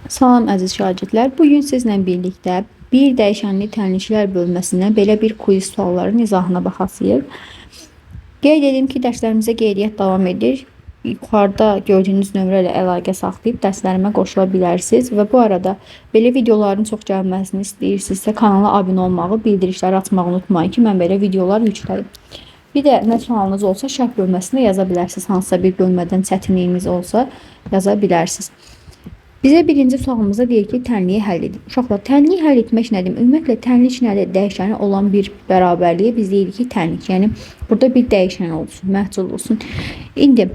Salam əziz şagirdlər. Bugün sizlə birlikdə bir dəyişənli tənliklər bölməsindən belə bir quiz sualların izahına baxasıyıq. Qeyd edim ki, dərslərimizə qeydiyyat davam edir. Yuxarıda gördüyünüz nömrə ilə əlaqə saxlayıb dərslərimə qoşula bilərsiniz və bu arada belə videoların çox gəlməsini istəyirsinizsə kanala abunə olmağı, bildirişləri açmağı unutmayın ki, mən belə videolar yükləyim. Bir də nə sualınız olsa şərh bölməsində yaza bilərsiniz. Hansısa bir bölmədən çətinliyiniz olsa yaza bilərsiniz. Bizə birinci sualımızda deyir ki, tənliyi həll edin. Uşaqlar, tənliyi həll etmək nədir? Ümumiyyətlə, tənlik nədir? Dəyişəni olan bir bərabərliyə biz deyirik ki, tənlik. Yəni, burada bir dəyişən olsun, məhcul olsun. İndi,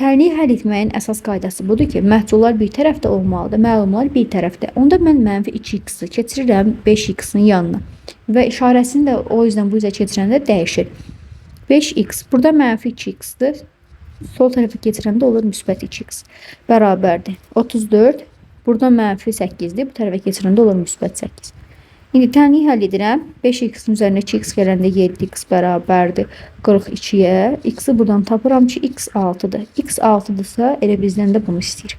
tənliyi həll etməyin əsas qaydası budur ki, məhcullar bir tərəfdə olmalıdır, mənumlar bir tərəfdə. Onda mən mənfi 2x-i keçirirəm 5x-in yanına. Və işarəsini də o yüzden bu üzə keçirəndə dəyişir. 5x, burada mənfi 2x-dir. Sol tərəfə keçirəndə olur müsbət 2x bərabərdir 34. Burada mənfi 8-dir. Bu tərəfə keçirəndə olur müsbət 8. İndi tənliyi həll edirəm. 5x-in üzərinə 2x gələndə 7x bərabərdir 42-yə. X-i buradan tapıram ki, x 6-dır. X 6-dırsa elə bizdən də bunu istəyir.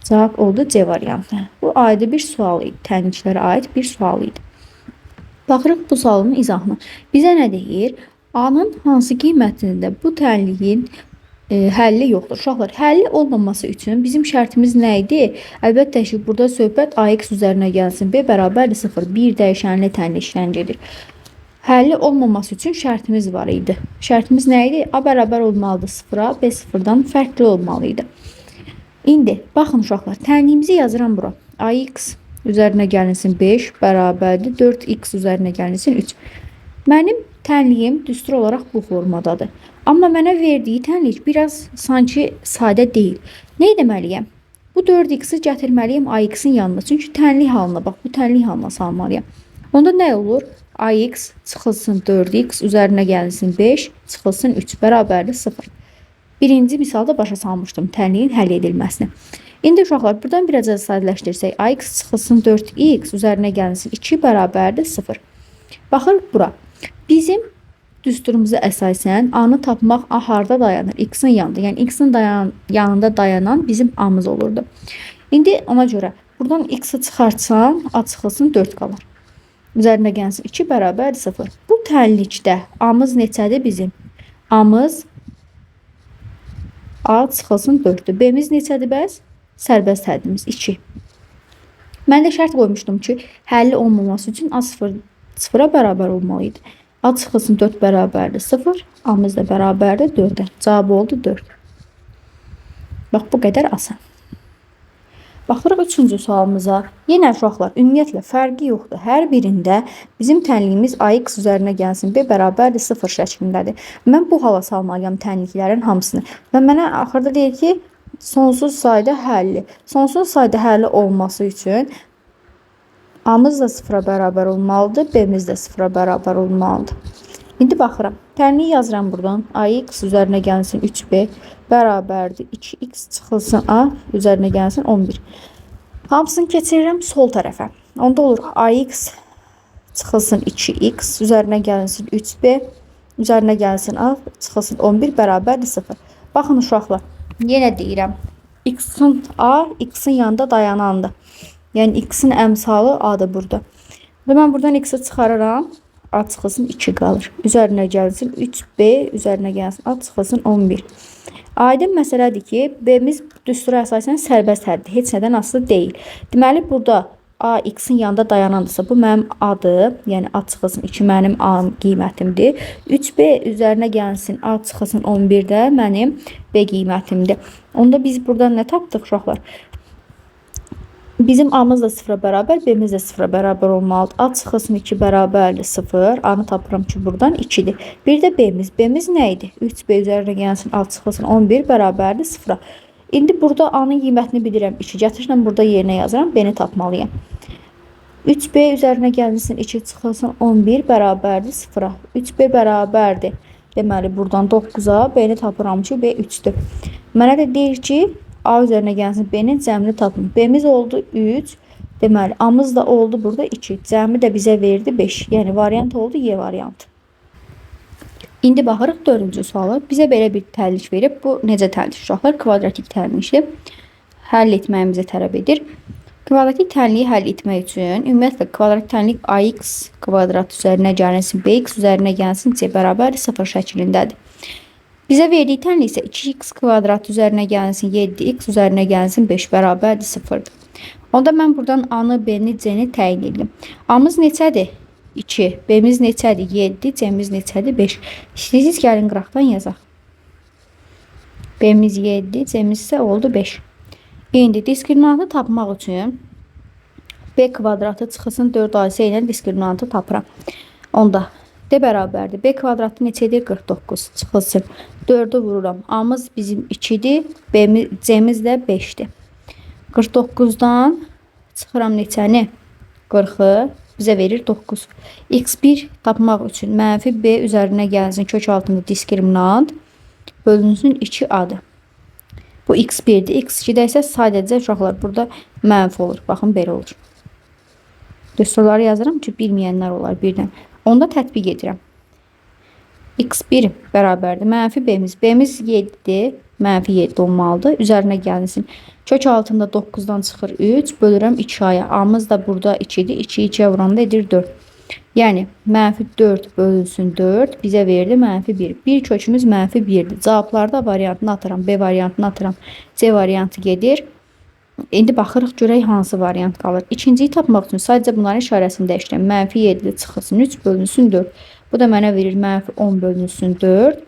Cavab oldu C variantı. Bu ayrı bir sual idi. Tənliklərə aid bir sual idi. Baxırıq bu sualın izahına. Bizə nə deyir? A-nın hansı qiymətində bu tənliyin həlli yoxdur. Uşaqlar, həlli olmaması üçün bizim şərtimiz nə idi? Əlbəttə ki, burada söhbət AX üzərinə gəlsin. B bərabərdir 0. Bir dəyişənli tənli işlən gedir. Həlli olmaması üçün şərtimiz var idi. Şərtimiz nə idi? A bərabər olmalıdır 0-a, B 0-dan fərqli olmalıydı. İndi, baxın uşaqlar, tənliyimizi yazıram bura. AX üzərinə gəlinsin 5 bərabərdir 4x üzərinə gəlinsin 3. Mənim tənliyim düstur olaraq bu formadadır. Amma mənə verdiyi tənlik biraz sanki sadə deyil. Nə etməliyəm? Bu 4x-i gətirməliyəm AX-in yanına. Çünki tənlik halına bax, bu tənlik halına salmalıyam. Onda nə olur? AX çıxılsın 4x, üzərinə gəlinsin 5, çıxılsın 3, bərabərdir 0. Birinci misalda başa salmışdım tənliyin həll edilməsini. İndi uşaqlar, buradan biraz sadələşdirsək, AX çıxılsın 4x, üzərinə gəlinsin 2, bərabərdir 0. Baxırıq bura. Bizim düsturumuza əsasən A-nı tapmaq A harda dayanır? X-in yanında. Yəni X-in yanında dayanan bizim A-mız olurdu. İndi ona görə buradan X-i çıxartsam A çıxılsın 4 qalır. Üzərinə gəlsin 2 bərabər 0. Bu tənlikdə A-mız neçədir bizim? A-mız A çıxılsın 4-dür. B-miz neçədir bəs? Sərbəst həddimiz 2. Mən də şərt qoymuşdum ki, həlli olmaması üçün A 0-a bərabər olmalıydı. A çıxılsın 4 bərabərdir 0. A-mız da bərabərdir 4-ə. Cavab oldu 4. Bax, bu qədər asan. Baxırıq 3-cü sualımıza. Yenə uşaqlar, ümumiyyətlə fərqi yoxdur. Hər birində bizim tənliyimiz AX üzərinə gəlsin B bərabərdir 0 şəklindədir. Mən bu hala salmalıyam tənliklərin hamısını. Və mənə axırda deyir ki, sonsuz sayda həlli. Sonsuz sayda həlli olması üçün A-mız da 0-a bərabər olmalıdır, B-miz də 0-a bərabər olmalıdır. İndi baxıram. Tənliyi yazıram buradan. AX üzərinə gəlsin 3B bərabərdir 2x çıxılsın A üzərinə gəlsin 11. Hamısını keçirirəm sol tərəfə. Onda olur AX çıxılsın 2x üzərinə gəlsin 3B üzərinə gəlsin A çıxılsın 11 bərabərdir 0. Baxın uşaqlar, yenə deyirəm. X-in A, X-in yanında dayanandır. Yəni X-in əmsalı A-dır burada. Və mən buradan X-i çıxarıram. A çıxılsın 2 qalır. Üzərinə gəlsin 3B, üzərinə gəlsin A çıxılsın 11. Aydın məsələdir ki, B-miz düstura əsasən sərbəst həddir. Heç nədən asılı deyil. Deməli, burada A X-in yanında dayanandırsa, bu mənim A-dır. Yəni A çıxılsın 2 mənim A qiymətimdir. 3B üzərinə gəlsin A çıxılsın 11 də mənim B qiymətimdir. Onda biz buradan nə tapdıq uşaqlar? Bizim A-mız da 0-a bərabər, B-miz də 0-a bərabər olmalıdır. A çıxılsın 2 bərabərdir 0. A-nı tapıram ki, buradan 2-dir. Bir də B-miz. B-miz nə idi? 3B üzərinə gəlsin A çıxılsın 11 bərabərdir 0-a. İndi burada A-nın qiymətini bilirəm 2. Gətirirəm burada yerinə yazıram. B-ni tapmalıyam. 3B üzərinə gəlsin 2 çıxılsın 11 bərabərdir 0-a. 3B bərabərdir. Deməli, buradan 9-a B-ni tapıram ki, B 3-dür. Mənə də deyir ki, A üzərinə gəlsin B-nin cəmini tapın. B-miz oldu 3. Deməli, A-mız da oldu burada 2. Cəmi də bizə verdi 5. Yəni, variant oldu Y variantı. İndi baxırıq 4-cü suala. Bizə belə bir tənlik verib. Bu necə tənlik uşaqlar? Kvadratik tənlikdir. Həll etməyimizi tələb edir. Kvadratik tənliyi həll etmək üçün ümumiyyətlə kvadratik tənlik ax kvadrat üzərinə gəlsin, bx üzərinə gəlsin, c bərabər 0 şəklindədir. Bizə verdiyi tənlik isə 2x kvadrat üzərinə gəlsin, 7x üzərinə gəlsin, 5 bərabərdir 0-dır. Onda mən buradan a-nı, b-ni, c-ni təyin edim. A-mız neçədir? 2. B-miz neçədir? 7. C-miz neçədir? 5. İstəyirsiniz gəlin qıraqdan yazaq. B-miz 7, C-miz isə oldu 5. İndi diskriminantı tapmaq üçün b kvadratı çıxılsın 4ac ilə diskriminantı tapıram. Onda d bərabərdir. B kvadratı neçədir? 49. Çıxılsın. 4'ü vururam. A-mız bizim 2'dir. C-miz də 5'dir. 49'dan çıxıram neçəni? 40'ı bizə verir 9. X1 tapmaq üçün mənfi b üzərinə gəlsin. Kök altında diskriminant bölünsün 2a-dır. Bu x1'dir. X2'də isə sadəcə uşaqlar burada mənfi olur. Baxın belə olur. Soruları yazıram ki bilməyənlər olar birdən. Onda tətbiq edirəm. X1 bərabərdir. Mənfi b-miz. B-miz 7'dir. Mənfi 7 olmalıdır. Üzərinə gəlsin. Kök altında 9'dan çıxır 3. Bölürəm 2a-ya. A-mız da burada 2'dir. 2'yi 2'yə vuranda edir 4. Yəni mənfi 4 bölünsün 4 bizə verdi mənfi 1. Bir kökümüz mənfi 1'dir. Cavablarda variantını atıram. B variantını atıram. C variantı gedir. İndi baxırıq görək hansı variant qalır. İkinciyi tapmaq üçün sadəcə bunların işarəsini dəyişdirəm. Mənfi 7 çıxılsın 3 bölünsün 4. Bu da mənə verir mənfi 10 bölünsün 4.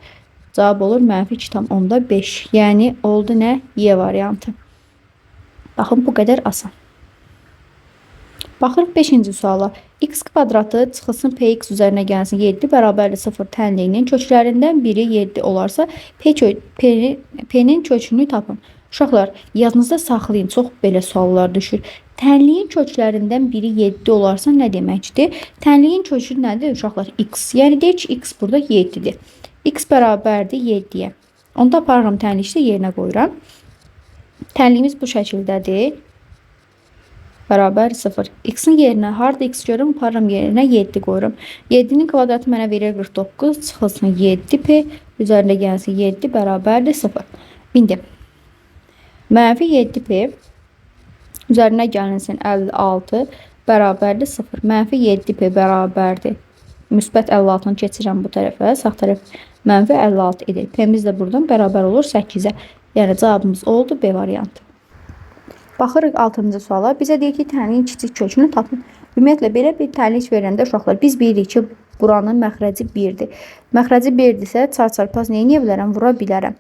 Cavab olur mənfi 2,5. Yəni oldu nə? Y variantı. Baxın bu qədər asan. Baxırıq 5-ci suala. X kvadratı çıxılsın px üzərinə gəlsin 7 bərabərli 0 tənliyinin köklərindən biri 7 olarsa P-nin kökünü tapın. Uşaqlar yadınızda saxlayın. Çox belə suallar düşür. Tənliyin köklərindən biri 7 olarsa nə deməkdir? Tənliyin kökü nədir uşaqlar? X. Yəni deyək ki x burada 7'dir. X bərabərdir 7'yə. Onda aparıram tənlikdə yerinə qoyuram. Tənliyimiz bu şəkildədir. Bərabər 0. X-in yerinə harda x görürüm, aparıram yerinə 7 qoyuram. 7'nin kvadratı mənə verir 49. Çıxılsın 7p üzərində gəlsin 7 bərabərdir 0. İndi mənfi 7p üzərinə gəlinsin 56 bərabərdir 0. Mənfi 7p bərabərdir. Müsbət 56'nı keçirəm bu tərəfə. Sağ tərəf mənfi 56 edir. P-miz də buradan bərabər olur 8'ə. Yəni cavabımız oldu B variantı. Baxırıq 6-cı suala. Bizə deyir ki, tənliyin kiçik kökünü tapın. Ümumiyyətlə belə bir tənlik verəndə uşaqlar biz bilirik ki, buranın məxrəci 1'dir. Məxrəci 1'dirsə çarçarpaz nə edə bilərəm? Vura bilərəm.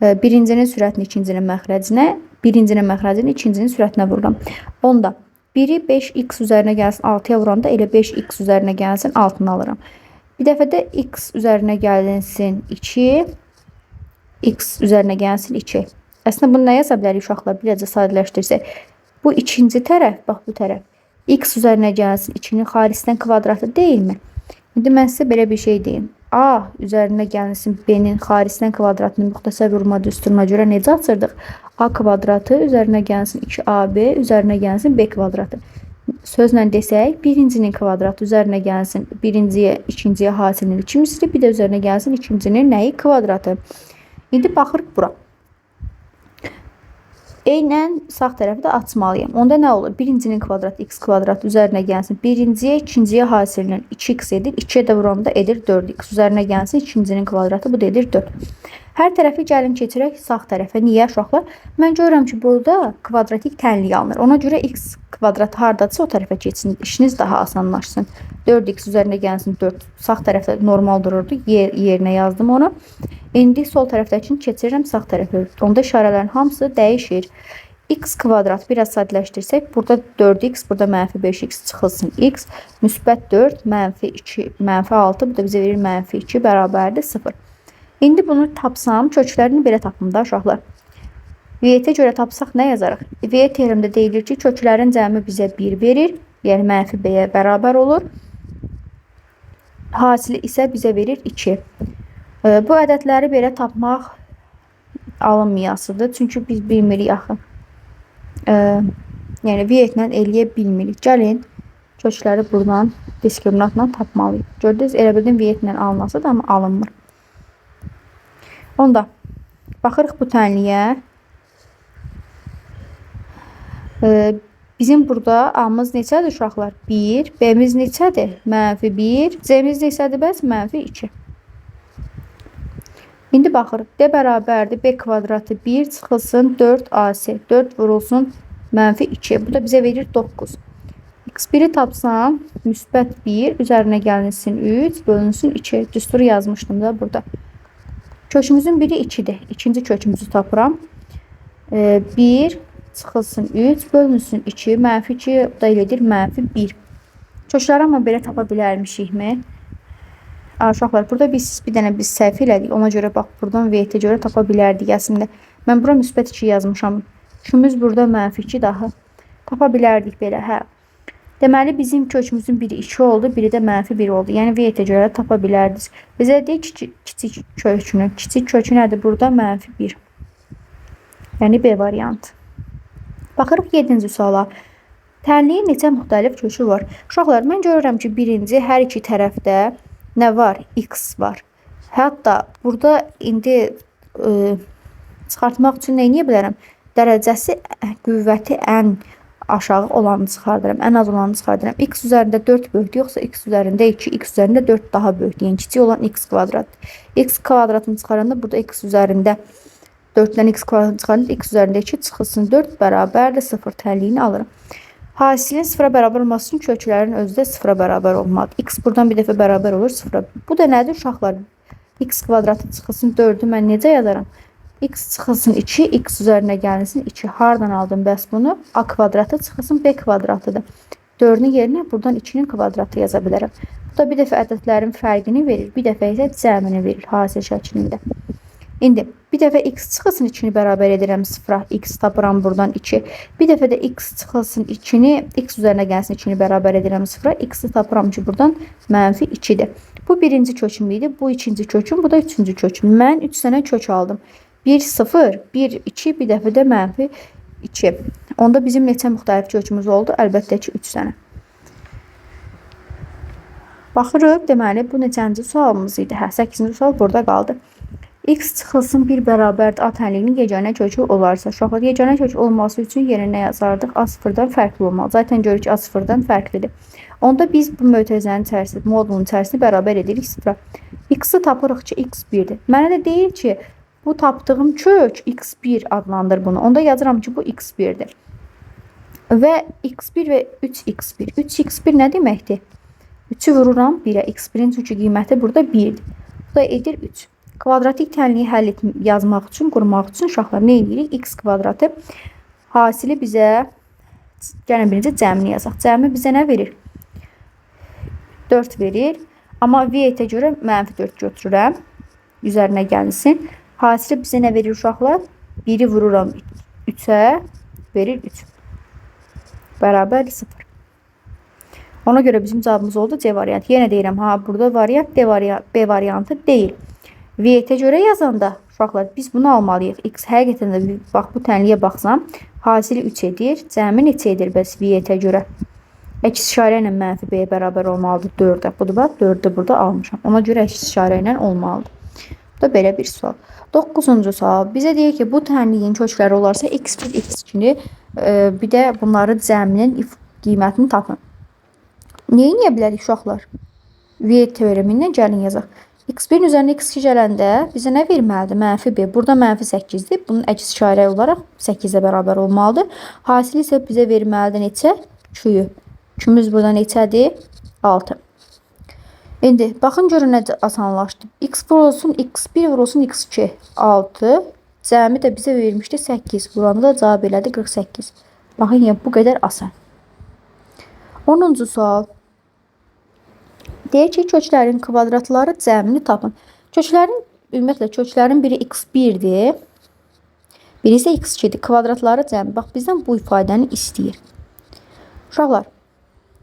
Birincinin sürətini ikincinin məxrəcinə, birincinin məxrəcini ikincinin sürətinə vururam. Onda biri 5x üzərinə gəlsin 6'ya vuranda elə 5x üzərinə gəlsin 6'nı alıram. Bir dəfə də x üzərinə gəlinsin 2, x üzərinə gəlsin 2. Əslində bunu nə yaza bilərik uşaqlar? Biləcə sadələşdirsək. Bu ikinci tərəf, bax bu tərəf. X üzərinə gəlsin 2'nin xaricdən kvadratı deyilmi? İndi mən sizə belə bir şey deyim. A üzərinə gəlsin B-nin xaricdən kvadratını müxtəsər vurma düsturuna görə necə açırdıq? A kvadratı üzərinə gəlsin 2AB üzərinə gəlsin B kvadratı. Sözlə desək, birincinin kvadratı üzərinə gəlsin birinciyə, ikinciyə hasilinin 2 misli, bir də üzərinə gəlsin ikincinin nəyi? Kvadratı. İndi baxırıq bura. Eynən sağ tərəfi də açmalıyım. Onda nə olur? Birincinin kvadratı x kvadrat üzərinə gəlsin. Birinciyə, ikinciyə hasilinin 2x edir. 2'yə də vuranda edir 4x. Üzərinə gəlsin ikincinin kvadratı, bu da edir 4. Hər tərəfi gəlin keçirək sağ tərəfə. Niyə uşaqlar? Mən görürəm ki, burada kvadratik tənlik alınır. Ona görə x kvadratı hardadırsa o tərəfə keçsin. İşiniz daha asanlaşsın. 4x üzərinə gəlsin 4. Sağ tərəfdə normal dururdu. Yerinə yazdım onu. İndi sol tərəfdəkini keçirirəm sağ tərəfə. Onda işarələrin hamısı dəyişir. X kvadrat biraz sadələşdirsək, burada 4x, burada mənfi 5x çıxılsın x. Müsbət 4, mənfi 2, mənfi 6, bu da bizə verir mənfi 2 bərabərdir 0. İndi bunu tapsam, köklərini belə tapım da uşaqlar. Viyetə görə tapsaq nə yazarıq? Viyet teoremdə deyilir ki, köklərin cəmi bizə 1 verir. Yəni mənfi b-yə bərabər olur. Hasili isə bizə verir 2. Bu ədədləri belə tapmaq alınmayasıdır. Çünki biz bilmirik axı. Yəni viyetlə eləyə bilmirik. Gəlin kökləri buradan diskriminantla tapmalıyıq. Gördünüz, elə bildim viyetlə alınasıdır, amma alınmır. Onda baxırıq bu tənliyə. Bizim burada A-mız neçədir uşaqlar? 1. B-miz neçədir? -1. C-miz neçədir bəs? -2. İndi baxırıq. D bərabərdir. B kvadratı 1 çıxılsın 4AC. 4 vurulsun -2. Bu da bizə verir 9. X1'i tapsam müsbət 1 üzərinə gəlinsin 3 bölünsün 2. Düsturu yazmışdım da burada. Kökümüzün biri 2'dir. İkinci kökümüzü tapıram. 1 çıxılsın 3 bölünsün 2 -2 da elədir -1. Kökləri amma belə tapa bilərmişikmi? Uşaqlar burada biz bir dənə səhv elədik. Ona görə bax buradan VT görə tapa bilərdik əslində. Mən bura müsbət 2 yazmışam. Kümüz burada -2 daha. Tapa bilərdik belə, hə. Deməli bizim kökümüzün biri 2 oldu, biri də -1 oldu. Yəni VT görə tapa bilərdiniz. Bizə deyək kiçik kökünü. Kiçik kökü nədir burada? -1. Yəni B variantı. Baxırıq 7-ci suala. Tənliyin neçə müxtəlif kökü var? Uşaqlar, mən görürəm ki, birinci hər iki tərəfdə nə var? X var. Hətta burada indi çıxartmaq üçün nə edə bilərəm? Dərəcəsi, qüvvəti ən aşağı olanı çıxardıram, ən az olanı çıxardıram. X üzərində 4 böyükdür, yoxsa X üzərində 2, X üzərində 4 daha böyükdür. Yəni kiçik olan X kvadratdır. X kvadratını çıxaranda burada X üzərində 4'dən X kvadratını çıxaranda X üzərində 2 çıxılsın 4 bərabərdir 0 tənliyini alırım. Hasilin 0'a bərabər olması üçün köklərin özü də 0'a bərabər olmalıdır. X buradan bir dəfə bərabər olur 0'a. Bu da nədir uşaqlar? X kvadratı çıxılsın 4'ü mən necə yazaram? X çıxılsın 2, X üzərinə gəlinsin 2. Hardan aldım bəs bunu? A kvadratı çıxılsın B kvadratıdır. 4'ün yerinə buradan 2'nin kvadratı yaza bilərəm. Bu da bir dəfə ədədlərin fərqini verir, bir dəfə isə cəmini verir hasil şəklində. İndi bir dəfə X çıxılsın 2'ni bərabər edirəm 0'a. X tapıram buradan 2. Bir dəfə də X çıxılsın 2'ni, X üzərinə gəlsin 2'ni bərabər edirəm 0'a. X'i tapıram ki buradan -2'dir. Bu birinci köküm idi, bu ikinci köküm, bu da üçüncü köküm. Mən 3 dənə kök aldım. 1, 0, 1, 2, bir dəfə də -2. Onda bizim neçə müxtəlif kökümüz oldu? Əlbəttə ki 3 dənə. Baxırıq, deməli bu neçənci sualımız idi? Hə, 8-ci sual burada qaldı. X çıxılsın 1 bərabərdir A tənliyinin yeganə kökü olarsa. Uşaqlar, yeganə kök olması üçün yerinə yazardıq? A0'dan fərqli olmalı. Zaten görürük ki A0'dan fərqlidir. Onda biz bu mötərizənin içərisində, modulun içərisində bərabər edirik 0'a. X-i tapırıq ki X1'dir. Mənə də deyir ki bu tapdığım kök X1 adlandır bunu. Onda yazıram ki bu X1'dir. Və X1 və 3X1. 3X1 nə deməkdir? 3'ü vururam 1'ə. X1'in çünki qiyməti burada 1'dir. Bu da edir 3. Kvadratik tənliyi həll yazmaq üçün, qurmaq üçün uşaqlar nə edirik? X kvadratı hasili bizə, gəlin birinci cəmini yazaq. Cəmi bizə nə verir? 4 verir. Amma VT görə -4 götürürəm. Üzərinə gəlsin. Hasili bizə nə verir uşaqlar? 1'i vururam 3'ə, verir 3. Bərabər 0. Ona görə bizim cavabımız oldu C variantı. Yenə deyirəm, ha burada variant B variantı deyil. VT görə yazanda uşaqlar biz bunu almalıyıq. X həqiqətən də bax bu tənliyə baxsam, hasili 3 edir. Cəmi neçə edir bəs VT görə? Əks işarə ilə -B bərabər olmalıdır 4'ə. Budur bax 4'ü burada almışam. Ona görə əks işarə ilə olmalıdır. Bu da belə bir sual. 9-cu sual. Bizə deyir ki, bu tənliyin kökləri olarsa X1, X2'ni bir də bunların cəminin qiymətini tapın. Neyi edə bilərik uşaqlar? V teoremindən gəlin yazaq. X1'in üzərinə X2 gələndə bizə nə verməlidir? -B. Burada -8'dir. Bunun əks işarə olaraq 8'ə bərabər olmalıdır. Hasili isə bizə verməlidir neçə? Q'yu. Q'ümüz burada neçədir? 6. İndi baxın görün necə asanlaşdı. X vurulsun X1 vurulsun X2 6. Cəmi də bizə vermişdi 8. Buranı da cavab elədi 48. Baxın ya bu qədər asan. 10-cu sual. Deyir ki, köklərin kvadratları cəmini tapın. Köklərin, ümumiyyətlə köklərin biri x1'dir. Biri isə x2'dir. Kvadratları cəmi. Bax bizdən bu ifadəni istəyir. Uşaqlar,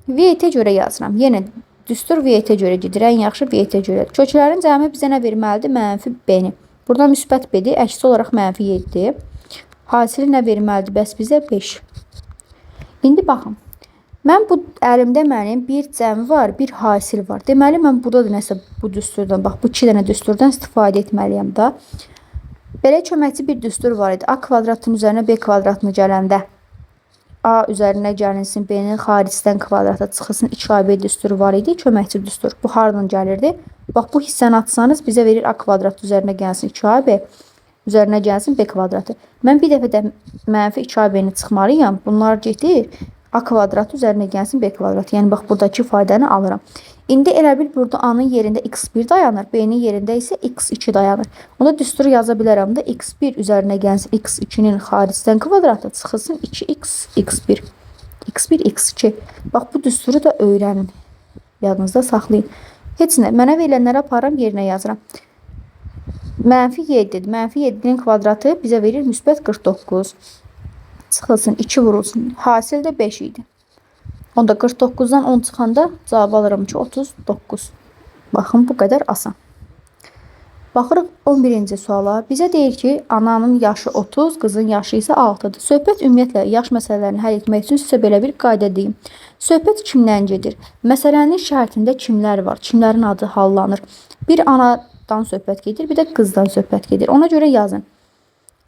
VT görə yazıram. Yenə düstur VT görə gedir. Ən yaxşı VT görədir. Köklərin cəmi bizə nə verməlidir? -B-ni. Burada müsbət B-dir. Əksi olaraq -7. Hasili nə verməlidir? Bəs bizə 5. İndi baxın. Mən bu əlimdə mənim bir cəmi var, bir hasil var. Deməli mən burada da nəsə bu düsturdan, bax bu 2 dənə düsturdan istifadə etməliyəm da. Belə köməkçi bir düstur var idi. A kvadratın üzərinə B kvadratını gələndə A üzərinə gəlinsin, B-nin xaricdən kvadrata çıxılsın. 2AB düsturu var idi, köməkçi düstur. Bu hardan gəlirdi? Bax, bu hissəni atsanız bizə verir A kvadrat üzərinə gəlsin 2AB, üzərinə gəlsin B kvadratı. Mən bir dəfə də mənfi 2AB-ni çıxmalıyam. Bunlar gedir. A kvadrat üzərinə gəlsin B kvadrat. Yəni, bax, buradakı ifadəni alıram. İndi elə bil burada A-nın yerində x1 dayanır, B-nin yerində isə x2 dayanır. Onda düsturu yaza bilərəm də x1 üzərinə gəlsin x2-nin xaricdən kvadratı çıxılsın 2x x1. x1 x2. Bax, bu düsturu da öyrənin. Yadınızda saxlayın. Heç nə. Mənə verilənləri aparıram, yerinə yazıram. Mənfi 7-dir. Mənfi 7-nin kvadratı bizə verir müsbət 49. Çıxılsın 2 vurulsun. Hasil də 5 idi. Onda 49-dan 10 çıxanda cavab alıram ki 39. Baxın, bu qədər asan. Baxırıq 11-ci suala. Bizə deyir ki, ananın yaşı 30, qızın yaşı isə 6-dır. Söhbət ümumiyyətlə yaş məsələlərini həll etmək üçün sizə belə bir qayda deyim. Söhbət kimdən gedir? Məsələnin şərtində kimlər var? Kimlərin adı hallanır? Bir anadan söhbət gedir, bir də qızdan söhbət gedir. Ona görə yazın.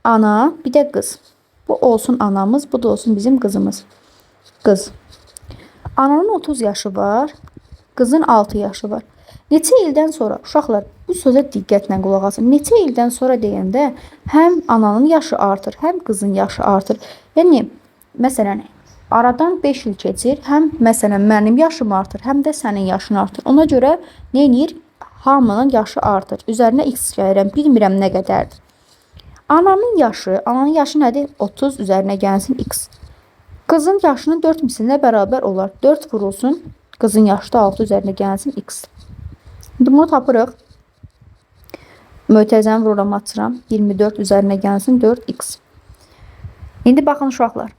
Ana, bir də qız. Bu olsun anamız, bu da olsun bizim qızımız. Qız. Ananın 30 yaşı var, qızın 6 yaşı var. Neçə ildən sonra, uşaqlar, bu sözə diqqətlə qulaq asın. Neçə ildən sonra deyəndə həm ananın yaşı artır, həm qızın yaşı artır. Yəni, məsələn, aradan 5 il keçir, həm məsələn mənim yaşım artır, həm də sənin yaşın artır. Ona görə nə edir? Hamının yaşı artır. Üzərinə x gəlirəm, bilmirəm nə qədərdir. Ananın yaşı nədir? 30 üzərinə gəlsin x. Qızın yaşının 4 mislinə bərabər olar. 4 vurulsun, qızın yaşı da 6 üzərinə gəlsin x. İndi bunu tapırıq. Mötərizəni vururam, açıram. 24 üzərinə gəlsin 4x. İndi baxın uşaqlar.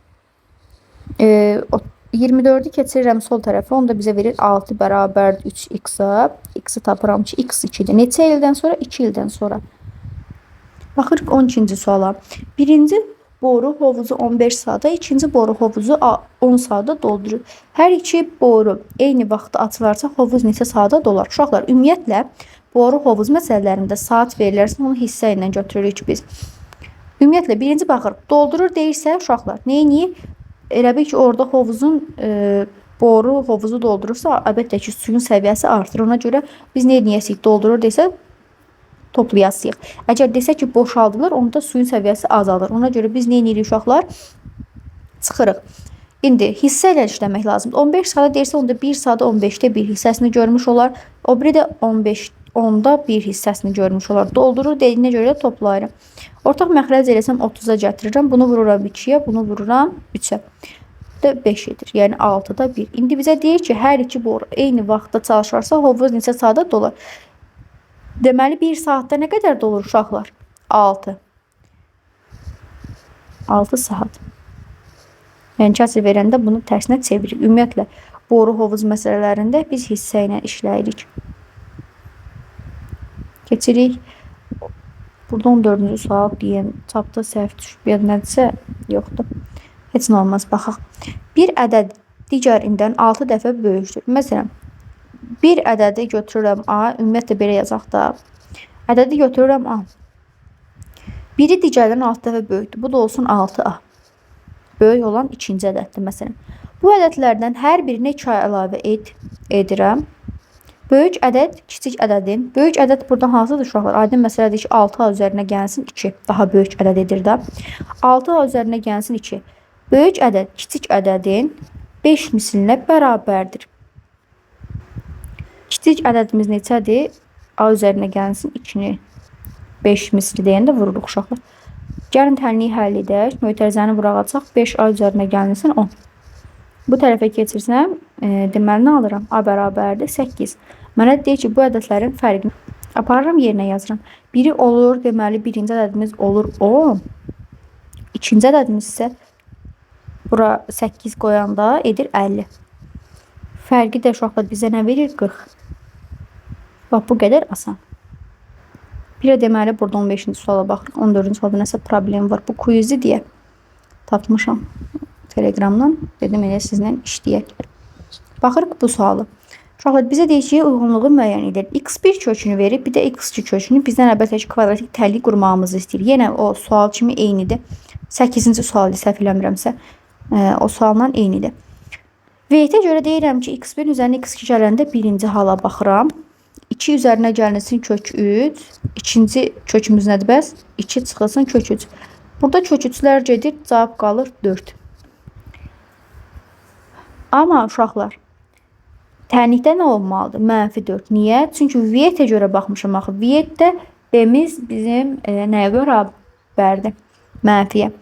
24'ü keçirirəm sol tərəfə. Onda bizə verir 6 bərabər 3x-a. X-i tapıram ki x 2-dir. Neçə ildən sonra? 2 ildən sonra. Baxırıq 12-ci suala. Birinci boru hovuzu 15 saata, ikinci boru hovuzu 10 saata doldurur. Hər iki boru eyni vaxtda açılarsa hovuz neçə saata dolar? Uşaqlar, ümumiyyətlə boru hovuz məsələlərində saat verilərsə onu hissə ilə götürürük biz. Ümumiyyətlə birinci baxır, doldurur deyirsə uşaqlar, neyini? Elə bil ki orada hovuzun boru hovuzu doldurursa əlbəttə ki suyun səviyyəsi artır. Ona görə biz nə edəcəyik? Doldurur desə toplayasıyıq. Əgər desə ki boşaldılır, onda suyun səviyyəsi azalır. Ona görə biz nə edirik uşaqlar? Çıxırıq. İndi hissə ilə işləmək lazımdır. 15 saata deyirsə onda 1 saata 15'də 1 hissəsini görmüş olar. O biri də 15 10'da 1 hissəsini görmüş olar. Doldurur dediyinə görə də toplayırım. Ortaq məxrəc eləsəm 30'a gətirirəm. Bunu vururam 2'yə, bunu vururam 3'ə. Da 5 edir. Yəni 6'da 1. İndi bizə deyir ki, hər iki boru eyni vaxtda çalışarsa hovuz neçə saata dolar? Deməli 1 saatda nə qədər dolur uşaqlar? 6. 6 saat. Yəni kəsr verəndə bunu tərsinə çeviririk. Ümumiyyətlə boru hovuz məsələlərində biz hissə ilə işləyirik. Keçirik. Burada 14-cü sual deyən çapda səhv düşüb ya nədirsə yoxdur. Heç nə olmaz, baxaq. Bir ədəd digərindən 6 dəfə böyükdür. Məsələn, bir ədədi götürürəm A, ümumiyyətlə belə yazaq da. Ədədi götürürəm A. Biri digərindən 6 dəfə böyükdür. Bu da olsun 6A. Böyük olan ikinci ədəddir məsələn. Bu ədədlərdən hər birinə 2 əlavə edirəm. Böyük ədəd kiçik ədədin. Böyük ədəd burada hansıdır uşaqlar? Aydın məsələdir ki 6A üzərinə gəlsin 2. Daha böyük ədəd edir də. 6A üzərinə gəlsin 2. Böyük ədəd kiçik ədədin 5 mislinə bərabərdir. Kiçik ədədimiz neçədir? A üzərinə gəlsin 2-ni 5 misli deyəndə vururuq uşaqlar. Gəlin tənliyi həll edək. Mötərizəni vurağacaq. 5A üzərinə gəlsin 10. Bu tərəfə keçirsəm, deməli nə alıram? A bərabərdir 8. Mənə deyir ki, bu ədədlərin fərqini aparıram, yerinə yazıram. Biri olur, deməli birinci ədədimiz olur 10. İkinci ədədimiz isə bura 8 qoyanda edir 50. Fərqi də uşaqlar bizə nə verir? 40. Bax, bu qədər asan. Bir də deməli burada 15-ci suala baxırıq. 14-cü sualda nəsə problem var. Bu quizi deyə tapmışam Telegramdan. Dedim elə sizlə işləyək. Baxırıq bu sualı. Uşaqlar bizə deyir ki, uyğunluğu müəyyən edir. X1 kökünü verib, bir də X2 kökünü bizdən əlbəttə ki kvadratik təllik qurmağımızı istəyir. Yenə o sual kimi eynidir. 8-ci sual səhv eləmirəmsə. O sualla eynidir. V-yə görə deyirəm ki, x1 üzərinə x2 gələndə birinci hala baxıram. 2 üzərinə gəlinsin kök 3. İkinci kökümüz nədir bəs? 2 çıxılsın kök 3. Burada kök 3'lər gedir, cavab qalır 4. Amma uşaqlar, tənlikdə nə olmalıdır? -4. Niyə? Çünki V-yə görə baxmışam axı. V-də B-miz bizim nəyə görə bərdir? Mənfiyə.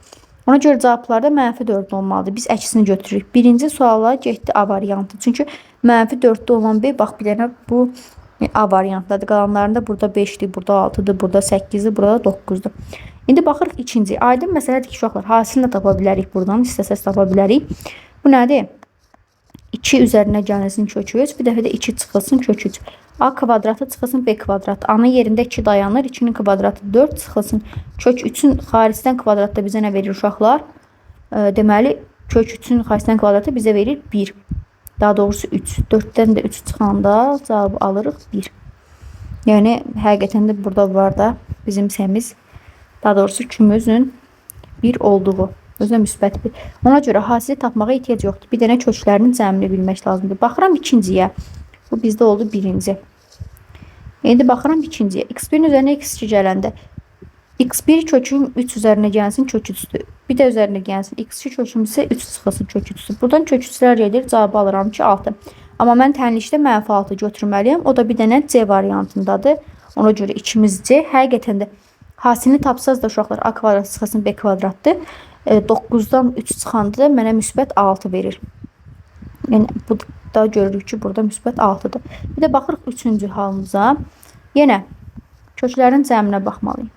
Ona görə cavablarda -4 olmalıdır. Biz əksini götürürük. Birinci suala getdi A variantı. Çünki -4'də olan B, bax bir dənə bu A variantdadır. Qalanlarında burada 5'dir, burada 6'dır, burada 8'dir, burada 9'dur. İndi baxırıq ikinci. Aydın məsələdir ki, uşaqlar, hasilini də tapa bilərik buradan. İstəsəz tapa bilərik. Bu nədir? 2 üzərinə gəlsin kök 3, bir dəfə də 2 çıxılsın kök 3. A kvadratı çıxılsın B kvadratı. A-nın yerində 2 dayanır. 2'nin kvadratı 4 çıxılsın. Kök 3'ün xaricdən kvadratı bizə nə verir uşaqlar? Deməli, kök 3'ün xaricdən kvadratı bizə verir 1. Daha doğrusu 3. 4'dən də 3 çıxanda cavabı alırıq 1. Yəni, həqiqətən də burada var da bizim semiz, daha doğrusu kümüzün 1 olduğu. Özünə müsbət 1. Ona görə hasili tapmağa ehtiyac yoxdur. Bir dənə köklərinin cəmini bilmək lazımdır. Baxıram ikinciyə. Bu bizdə oldu birinci. İndi baxıram ikinciyə. X1 üzərinə x2 gələndə x1 kökün 3 üzərinə gəlsin kök 3'dür. Bir də üzərinə gəlsin x2 köküm isə 3 çıxılsın kök 3'dür. Buradan kök 3'lər gedir. Cavabı alıram ki 6. Amma mən tənlikdə -6 götürməliyəm. O da bir dənə C variantındadır. Ona görə ikimiz C. Həqiqətən də hasilini tapsaz da uşaqlar A kvadrat çıxılsın B kvadratdır. 9'dan 3 çıxanda mənə müsbət 6 verir. Yəni bu da görürük ki, burada müsbət 6'dır. Bir də baxırıq 3-cü halımıza. Yenə köklərin cəminə baxmalıyıq.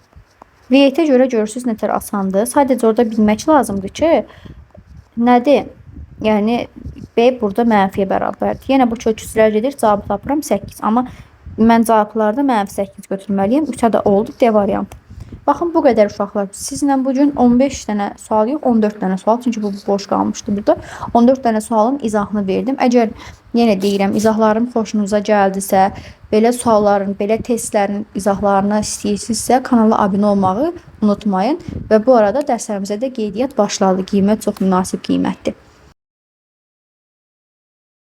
V-yə görə görürsüz nətər asandır. Sadəcə orada bilmək lazımdır ki, nədir? Yəni B burada mənfiyə bərabərdir. Yenə bu kök 3'lər gedir, cavabı tapıram 8. Amma mən cavablarda -8 götürməliyəm. 3'ə də oldu D variantı. Baxın, bu qədər uşaqlar. Sizlə bugün 15 dənə sual yox, 14 dənə sual. Çünki bu boş qalmışdı burada. 14 dənə sualın izahını verdim. Əgər yenə deyirəm, izahlarım xoşunuza gəldisə, belə sualların, belə testlərin izahlarını istəyirsinizsə, kanala abunə olmağı unutmayın. Və bu arada dərslərimizə də qeydiyyat başladı. Qiymət çox münasib qiymətdir.